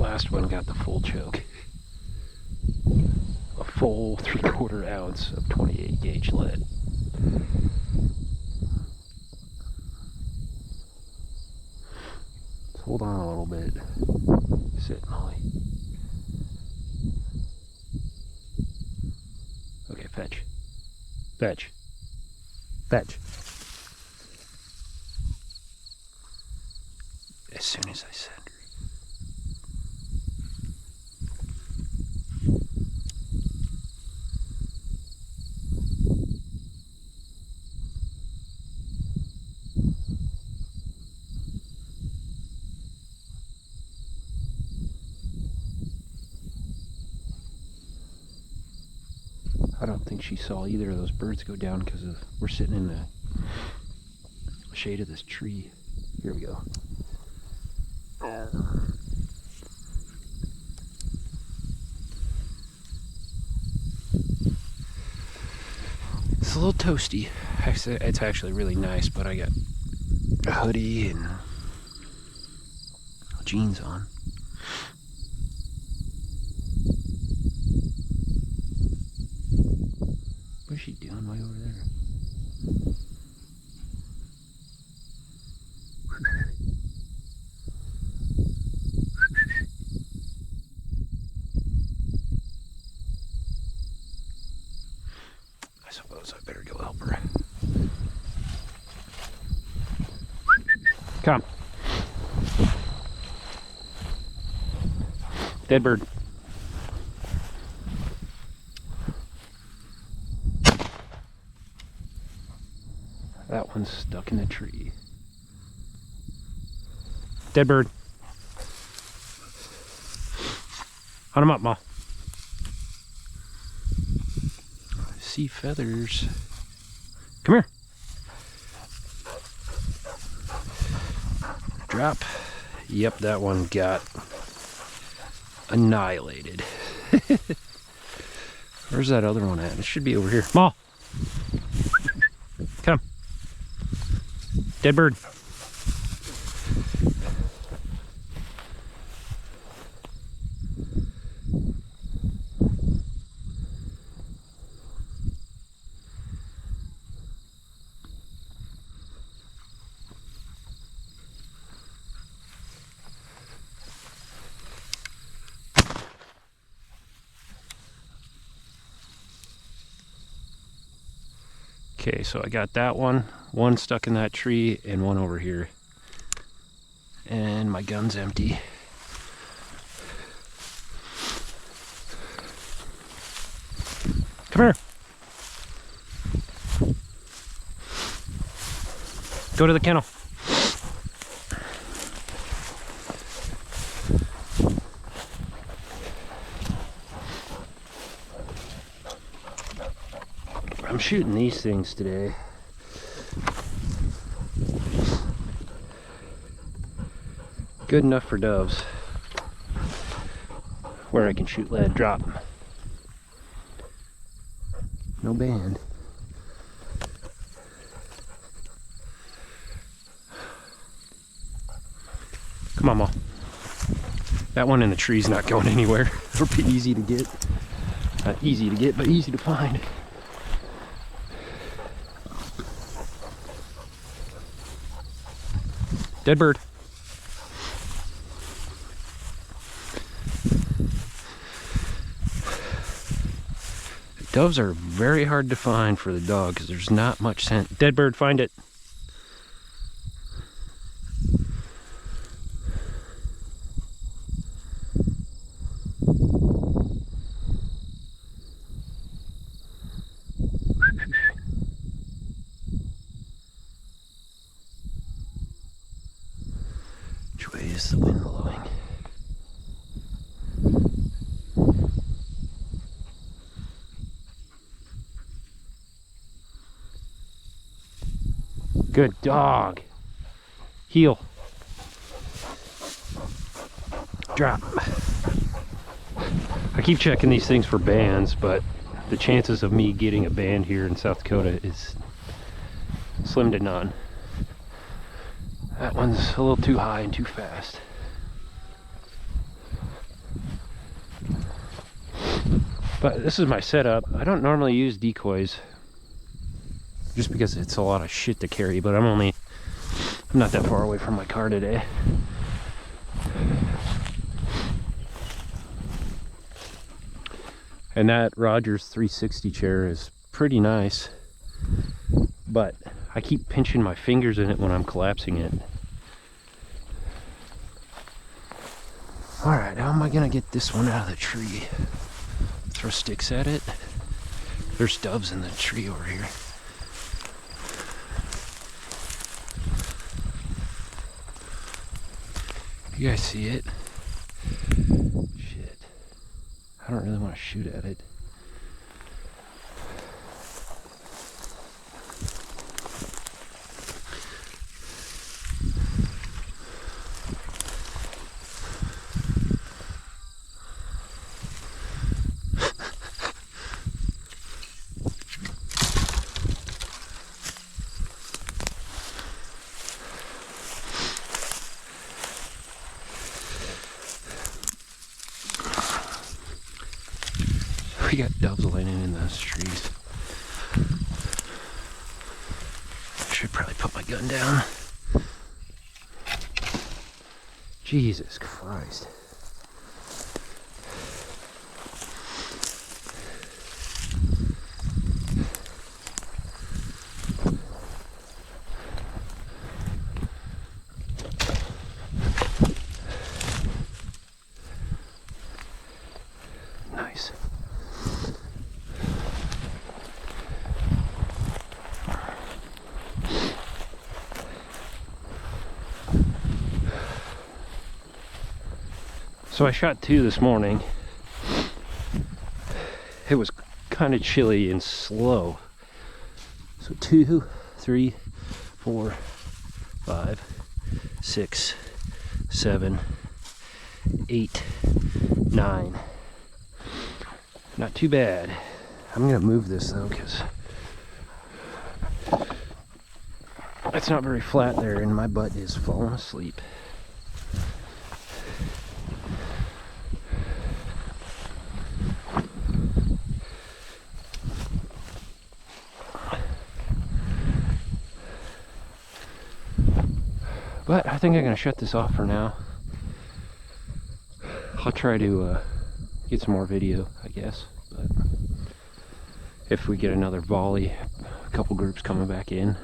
last one got the full choke. A full 3/4 ounce of 28 gauge lead. Let's hold on a little bit. Sit, Molly. Okay, fetch. Fetch. Fetch. As soon as I send her. I don't think she saw either of those birds go down because we're sitting in the shade of this tree. Here we go. It's a little toasty. It's actually really nice, but I got a hoodie and jeans on. What's she doing way over there? I suppose I better go help her. Come. Dead bird. That one's stuck in the tree. Dead bird. Hunt him up, Ma. I see feathers. Come here. Drop. Yep, that one got annihilated. Where's that other one at? It should be over here. Ma! Come. Dead bird. Okay, so I got that one stuck in that tree, and one over here. And my gun's empty. Come here. Go to the kennel. I'm shooting these things today. Good enough for doves. Where I can shoot lead, drop. No band. Come on, Ma. That one in the tree's not going anywhere. It'll be easy to get. Not easy to get, but easy to find. Dead bird. Doves are very hard to find for the dog because there's not much scent. Dead bird, find it. Which way is the wind blowing? Good dog. Heel. Drop. I keep checking these things for bands, but the chances of me getting a band here in South Dakota is slim to none. That one's a little too high and too fast. But this is my setup. I don't normally use decoys just because it's a lot of shit to carry, but I'm not that far away from my car today. And that Rogers 360 chair is pretty nice, but I keep pinching my fingers in it when I'm collapsing it. Alright, how am I gonna get this one out of the tree? Throw sticks at it? There's doves in the tree over here. You guys see it? Shit. I don't really want to shoot at it. We got doves landing in those trees. I should probably put my gun down. Jesus Christ. Nice. So I shot 2 this morning. It was kind of chilly and slow. So 2, 3, 4, 5, 6, 7, 8, 9. Not too bad. I'm gonna move this though, because it's not very flat there and my butt is falling asleep. But I think I'm going to shut this off for now. I'll try to get some more video, I guess. But if we get another volley, a couple groups coming back in,